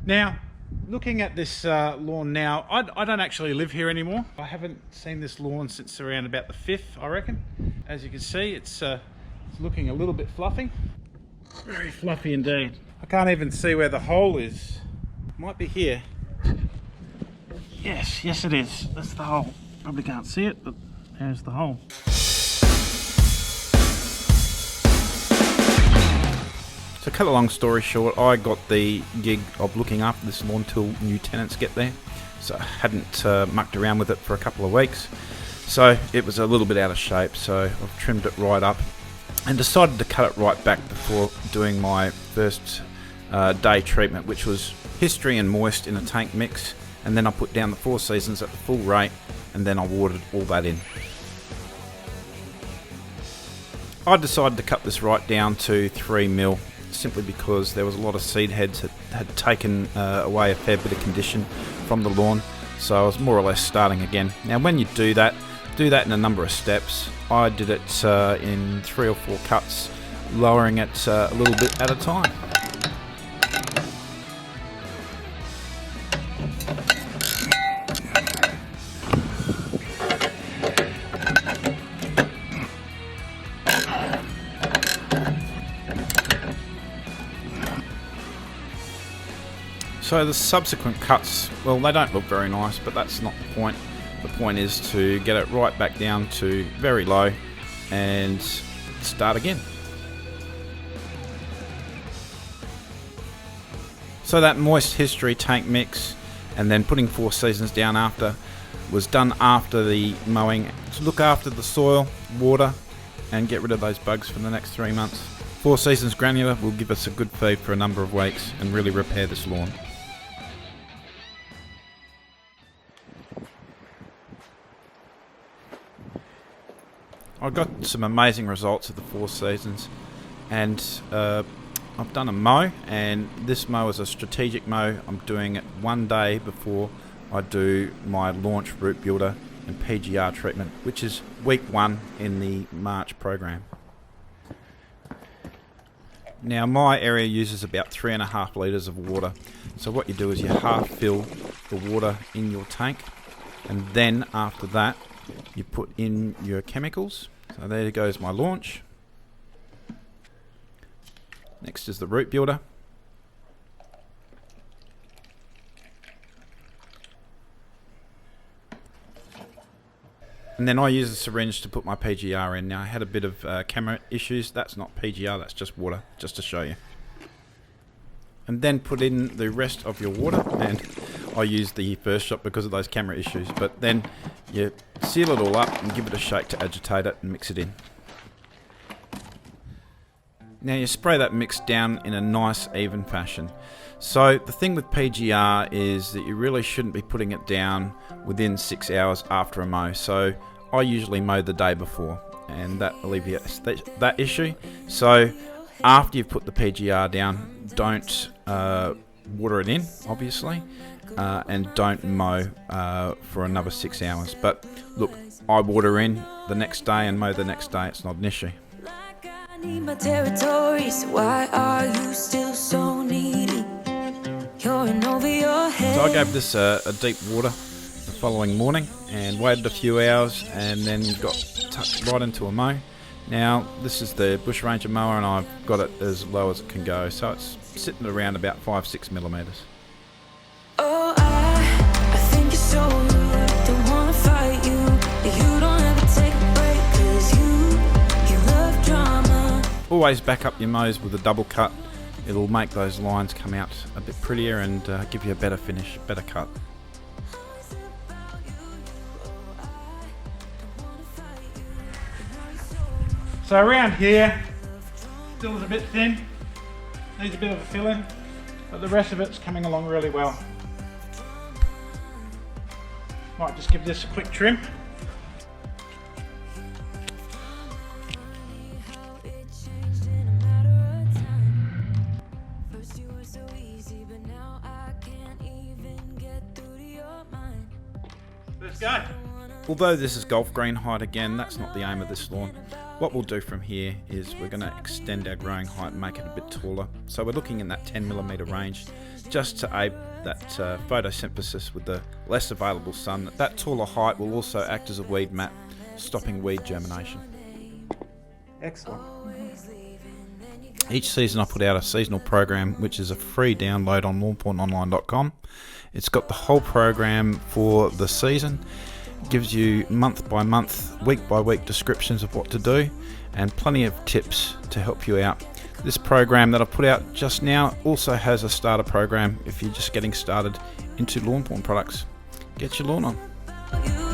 Now, looking at this lawn now, I don't actually live here anymore. I haven't seen this lawn since around about the 5th, I reckon. As you can see, it's looking a little bit fluffy. Very fluffy indeed. I can't even see where the hole is. Might be here. Yes it is. That's the hole. Probably can't see it, but there's the hole. To cut a long story short, I got the gig of looking after this lawn till new tenants get there. So I hadn't mucked around with it for a couple of weeks. So it was a little bit out of shape, so I've trimmed it right up and decided to cut it right back before doing my first day treatment, which was history and moist in a tank mix, and then I put down the 4 seasons at the full rate, and then I watered all that in. I decided to cut this right down to 3mm, simply because there was a lot of seed heads that had taken away a fair bit of condition from the lawn, so I was more or less starting again. Now when you do that in a number of steps. I did it in 3 or 4 cuts, lowering it a little bit at a time. So the subsequent cuts, well, they don't look very nice, but that's not the point. The point is to get it right back down to very low and start again. So that moist history tank mix and then putting 4 seasons down after was done after the mowing to look after the soil, water, and get rid of those bugs for the next 3 months. 4 seasons granular will give us a good feed for a number of weeks and really repair this lawn. I got some amazing results of the 4 seasons, and I've done a mow, and this mow is a strategic mow. I'm doing it 1 day before I do my launch root builder and PGR treatment, which is week 1 in the March program. Now my area uses about 3.5 litres of water, so what you do is you half fill the water in your tank, and then after that you put in your chemicals. So there goes my launch. Next is the root builder. And then I use a syringe to put my PGR in. Now I had a bit of camera issues. That's not PGR, that's just water, just to show you. And then put in the rest of your water, and I used the first shot because of those camera issues, but then you seal it all up and give it a shake to agitate it and mix it in. Now you spray that mix down in a nice even fashion. So the thing with PGR is that you really shouldn't be putting it down within 6 hours after a mow. So I usually mow the day before, and that alleviates that issue. So after you've put the PGR down, don't water it in, obviously, and don't mow for another 6 hours. But look, I water in the next day and mow the next day. It's not an issue. Need my territory, so why are you still so needy? You're in over your head. So I gave this a deep water the following morning and waited a few hours, and then got tucked right into a mow. Now this is the Bush Ranger mower, and I've got it as low as it can go, so it's sitting at around about 5-6 millimeters. Oh, I think you're so rude. Don't wanna fight you, but you don't ever take a break, 'cause you love drama. Always back up your mows with a double cut. It'll make those lines come out a bit prettier and give you a better finish, better cut. So around here, still is a bit thin, needs a bit of a fill in, but the rest of it's coming along really well. Might just give this a quick trim. Let's go. although this is golf green height, again, that's not the aim of this lawn. What we'll do from here is we're going to extend our growing height and make it a bit taller. So we're looking in that 10mm range, just to aid that photosynthesis with the less available sun. That taller height will also act as a weed mat, stopping weed germination. Excellent. Each season I put out a seasonal program, which is a free download on lawnpornonline.com. It's got the whole program for the season. It gives you month by month, week by week descriptions of what to do, and plenty of tips to help you out. This program that I put out just now also has a starter program if you're just getting started into lawn porn products. Get your lawn on.